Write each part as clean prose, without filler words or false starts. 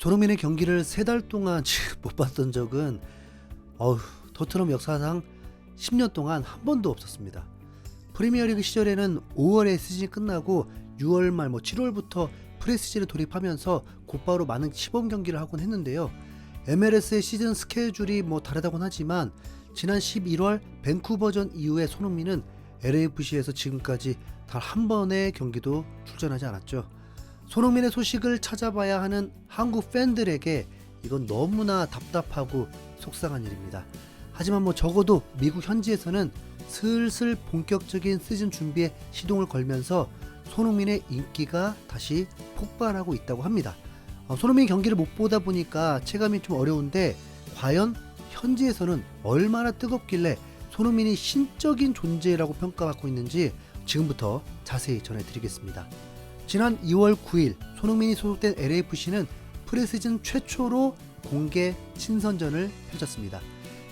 손흥민의 경기를 3달 동안 못 봤던 적은 토트넘 역사상 10년 동안 한 번도 없었습니다. 프리미어리그 시절에는 5월에 시즌이 끝나고 6월 말 7월부터 프리시즌에 돌입하면서 곧바로 많은 시범 경기를 하곤 했는데요. MLS의 시즌 스케줄이 다르다곤 하지만 지난 11월 밴쿠버전 이후에 손흥민은 LAFC에서 지금까지 단 한 번의 경기도 출전하지 않았죠. 손흥민의 소식을 찾아봐야 하는 한국 팬들에게 이건 너무나 답답하고 속상한 일입니다. 하지만 적어도 미국 현지에서는 슬슬 본격적인 시즌 준비에 시동을 걸면서 손흥민의 인기가 다시 폭발하고 있다고 합니다. 손흥민 경기를 못 보다 보니까 체감이 좀 어려운데 과연 현지에서는 얼마나 뜨겁길래 손흥민이 신적인 존재라고 평가받고 있는지 지금부터 자세히 전해드리겠습니다. 지난 2월 9일 손흥민이 소속된 LAFC는 프리시즌 최초로 공개 친선전을 펼쳤습니다.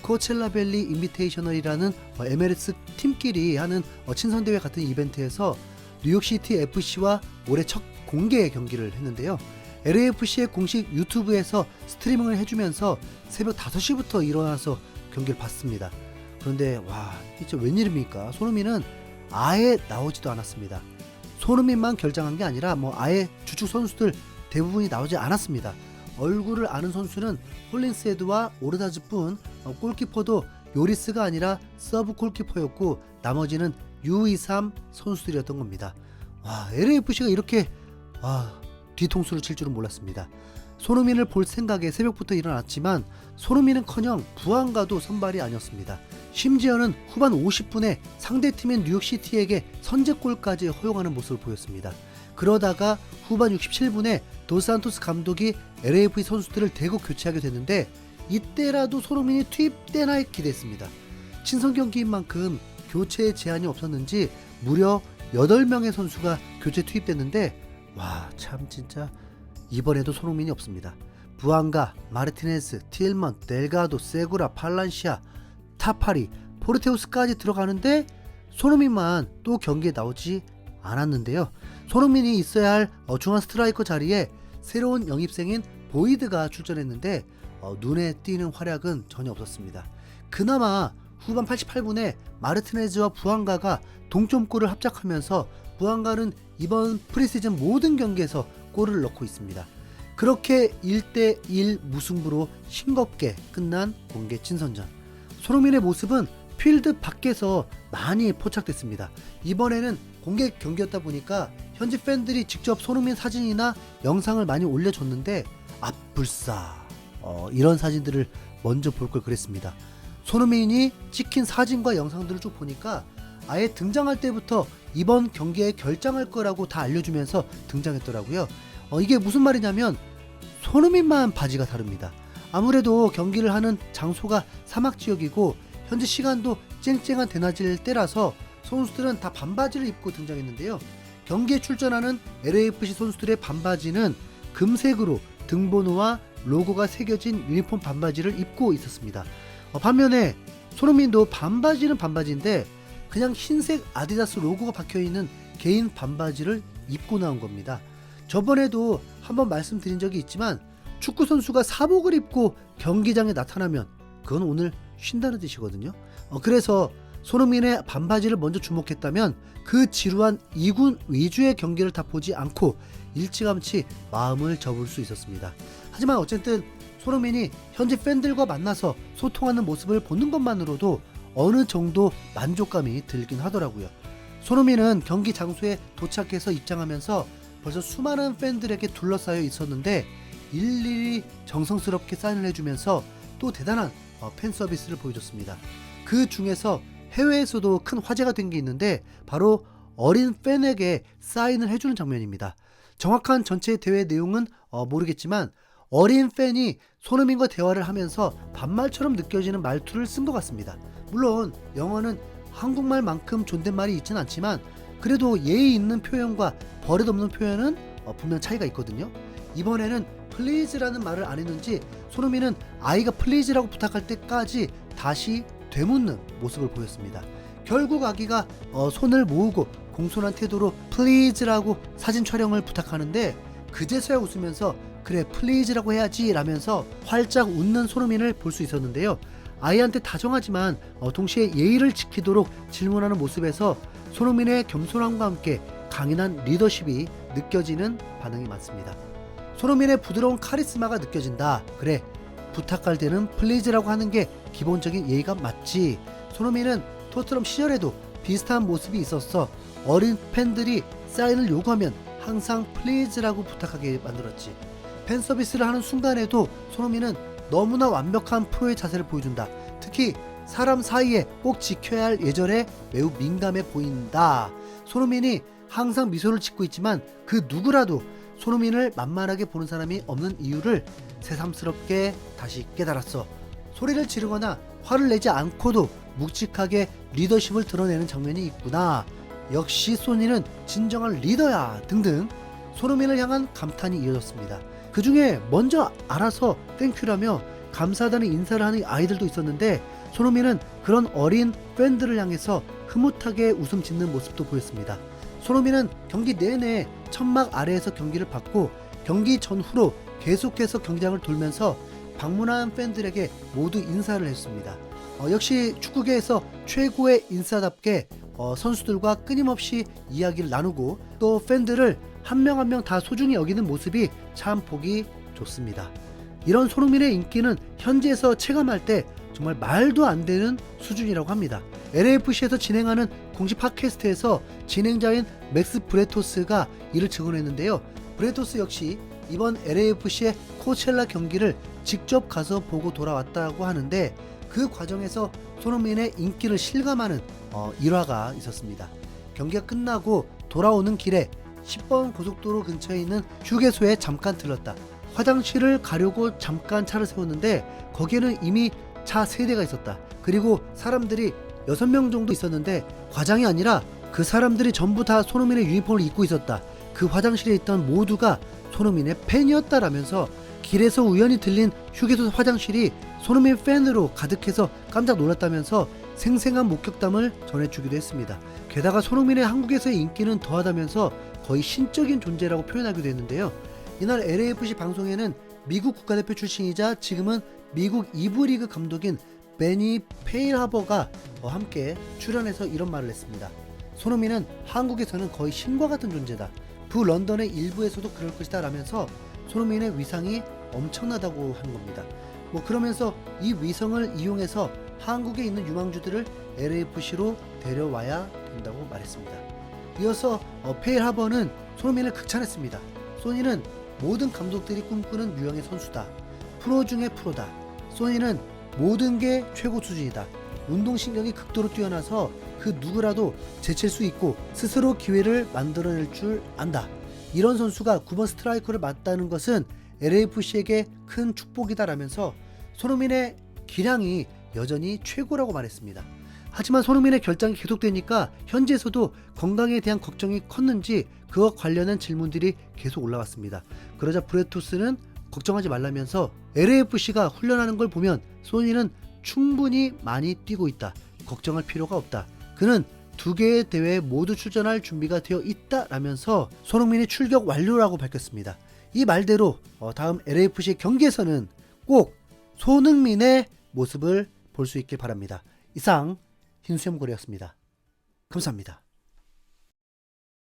코첼라밸리 인비테이셔널이라는 MLS 팀끼리 하는 친선대회 같은 이벤트에서 뉴욕시티 FC와 올해 첫 공개 경기를 했는데요. LAFC의 공식 유튜브에서 스트리밍을 해주면서 새벽 5시부터 일어나서 경기를 봤습니다. 그런데 진짜 웬일입니까? 손흥민은 아예 나오지도 않았습니다. 손흥민만 결장한 게 아니라 아예 주축 선수들 대부분이 나오지 않았습니다. 얼굴을 아는 선수는 홀린스헤드와 오르다즈뿐, 골키퍼도 요리스가 아니라 서브 골키퍼였고 나머지는 U23 선수들이었던 겁니다. LAFC가 이렇게 뒤통수를 칠 줄은 몰랐습니다. 손흥민을 볼 생각에 새벽부터 일어났지만 손흥민은커녕 부안가도 선발이 아니었습니다. 심지어는 후반 50분에 상대팀인 뉴욕시티에게 선제골까지 허용하는 모습을 보였습니다. 그러다가 후반 67분에 도스산토스 감독이 LAFC 선수들을 대거 교체하게 됐는데 이때라도 손흥민이 투입되나 기대했습니다. 친선 경기인 만큼 교체 제한이 없었는지 무려 8명의 선수가 교체 투입됐는데 참 진짜 이번에도 손흥민이 없습니다. 부안가, 마르티네스, 틸먼, 델가도, 세구라, 팔란시아, 타파리, 포르테우스까지 들어가는데 손흥민만 또 경기에 나오지 않았는데요. 손흥민이 있어야 할 중앙 스트라이커 자리에 새로운 영입생인 보이드가 출전했는데 눈에 띄는 활약은 전혀 없었습니다. 그나마 후반 88분에 마르티네즈와 부안가가 동점골을 합작하면서 부안가는 이번 프리시즌 모든 경기에서 골을 넣고 있습니다. 그렇게 1대1 무승부로 싱겁게 끝난 공개 친선전. 손흥민의 모습은 필드 밖에서 많이 포착됐습니다. 이번에는 공개 경기였다 보니까 현지 팬들이 직접 손흥민 사진이나 영상을 많이 올려줬는데 불싸 이런 사진들을 먼저 볼 걸 그랬습니다. 손흥민이 찍힌 사진과 영상들을 쭉 보니까 아예 등장할 때부터 이번 경기에 결장할 거라고 다 알려주면서 등장했더라고요. 이게 무슨 말이냐면 손흥민만 바지가 다릅니다. 아무래도 경기를 하는 장소가 사막지역이고 현지 시간도 쨍쨍한 대낮일 때라서 선수들은 다 반바지를 입고 등장했는데요. 경기에 출전하는 LAFC 선수들의 반바지는 금색으로 등번호와 로고가 새겨진 유니폼 반바지를 입고 있었습니다. 반면에 손흥민도 반바지는 반바지인데 그냥 흰색 아디다스 로고가 박혀있는 개인 반바지를 입고 나온 겁니다. 저번에도 한번 말씀드린 적이 있지만 축구 선수가 사복을 입고 경기장에 나타나면 그건 오늘 쉰다는 뜻이거든요. 그래서 손흥민의 반바지를 먼저 주목했다면 그 지루한 2군 위주의 경기를 다 보지 않고 일찌감치 마음을 접을 수 있었습니다. 하지만 어쨌든 손흥민이 현지 팬들과 만나서 소통하는 모습을 보는 것만으로도 어느 정도 만족감이 들긴 하더라고요. 손흥민은 경기 장소에 도착해서 입장하면서 벌써 수많은 팬들에게 둘러싸여 있었는데 일일이 정성스럽게 사인을 해주면서 또 대단한 팬 서비스를 보여줬습니다. 그 중에서 해외에서도 큰 화제가 된 게 있는데 바로 어린 팬에게 사인을 해주는 장면입니다. 정확한 전체 대회 내용은 모르겠지만 어린 팬이 손흥민과 대화를 하면서 반말처럼 느껴지는 말투를 쓴 것 같습니다. 물론 영어는 한국말만큼 존댓말이 있진 않지만 그래도 예의 있는 표현과 버릇없는 표현은 분명 차이가 있거든요. 이번에는 플리즈라는 말을 안 했는지 손흥민은 아이가 플리즈라고 부탁할 때까지 다시 되묻는 모습을 보였습니다. 결국 아기가 손을 모으고 공손한 태도로 플리즈라고 사진 촬영을 부탁하는데 그제서야 웃으면서 그래 플리즈라고 해야지 라면서 활짝 웃는 손흥민을 볼 수 있었는데요. 아이한테 다정하지만 동시에 예의를 지키도록 질문하는 모습에서 손흥민의 겸손함과 함께 강인한 리더십이 느껴지는 반응이 많습니다. 손흥민의 부드러운 카리스마가 느껴진다. 그래 부탁할 때는 플리즈라고 하는 게 기본적인 예의가 맞지. 손흥민은 토트넘 시절에도 비슷한 모습이 있었어. 어린 팬들이 사인을 요구하면 항상 플리즈라고 부탁하게 만들었지. 팬 서비스를 하는 순간에도 손흥민은 너무나 완벽한 프로의 자세를 보여준다. 특히 사람 사이에 꼭 지켜야 할 예절에 매우 민감해 보인다. 손흥민이 항상 미소를 짓고 있지만 그 누구라도 손흥민을 만만하게 보는 사람이 없는 이유를 새삼스럽게 다시 깨달았어. 소리를 지르거나 화를 내지 않고도 묵직하게 리더십을 드러내는 장면이 있구나. 역시 소니는 진정한 리더야 등등 손흥민을 향한 감탄이 이어졌습니다. 그 중에 먼저 알아서 땡큐라며 감사하다는 인사를 하는 아이들도 있었는데 손흥민은 그런 어린 팬들을 향해서 흐뭇하게 웃음 짓는 모습도 보였습니다. 손흥민은 경기 내내 천막 아래에서 경기를 봤고 경기 전후로 계속해서 경기장을 돌면서 방문한 팬들에게 모두 인사를 했습니다. 역시 축구계에서 최고의 인싸답게 선수들과 끊임없이 이야기를 나누고 또 팬들을 한 명 한 명 다 소중히 여기는 모습이 참 보기 좋습니다. 이런 손흥민의 인기는 현지에서 체감할 때 정말 말도 안 되는 수준이라고 합니다. LAFC에서 진행하는 공식 팟캐스트에서 진행자인 맥스 브레토스가 이를 증언했는데요. 브레토스 역시 이번 LAFC의 코첼라 경기를 직접 가서 보고 돌아왔다고 하는데 그 과정에서 손흥민의 인기를 실감하는 일화가 있었습니다. 경기가 끝나고 돌아오는 길에 10번 고속도로 근처에 있는 휴게소에 잠깐 들렀다. 화장실을 가려고 잠깐 차를 세웠는데 거기에는 이미 차 3대가 있었다. 그리고 사람들이 6명 정도 있었는데 과장이 아니라 그 사람들이 전부 다 손흥민의 유니폼을 입고 있었다. 그 화장실에 있던 모두가 손흥민의 팬이었다라면서 길에서 우연히 들린 휴게소 화장실이 손흥민 팬으로 가득해서 깜짝 놀랐다면서 생생한 목격담을 전해주기도 했습니다. 게다가 손흥민의 한국에서의 인기는 더하다면서 거의 신적인 존재라고 표현하기도 했는데요. 이날 LAFC 방송에는 미국 국가대표 출신이자 지금은 미국 2부 리그 감독인 베니 페일하버가 함께 출연해서 이런 말을 했습니다. 손흥민은 한국에서는 거의 신과 같은 존재다. 런던의 일부에서도 그럴 것이다 라면서 손흥민의 위상이 엄청나다고 하는 겁니다. 그러면서 이 위성을 이용해서 한국에 있는 유망주들을 LAFC로 데려와야 된다고 말했습니다. 이어서 페일하버는 손흥민을 극찬했습니다. 소니는 모든 감독들이 꿈꾸는 유형의 선수다. 프로 중에 프로다. 소니는 모든 게 최고 수준이다. 운동신경이 극도로 뛰어나서 그 누구라도 제칠 수 있고 스스로 기회를 만들어낼 줄 안다. 이런 선수가 9번 스트라이커를 맡다는 것은 LAFC에게 큰 축복이다라면서 손흥민의 기량이 여전히 최고라고 말했습니다. 하지만 손흥민의 결장이 계속되니까 현지에서도 건강에 대한 걱정이 컸는지 그와 관련한 질문들이 계속 올라왔습니다. 그러자 브레토스는 걱정하지 말라면서 LAFC가 훈련하는 걸 보면 소니는 충분히 많이 뛰고 있다. 걱정할 필요가 없다. 그는 2개의 대회에 모두 출전할 준비가 되어 있다라면서 손흥민이 출격 완료라고 밝혔습니다. 이 말대로 다음 LAFC 경기에서는 꼭 손흥민의 모습을 볼 수 있길 바랍니다. 이상 흰수염고래였습니다. 감사합니다.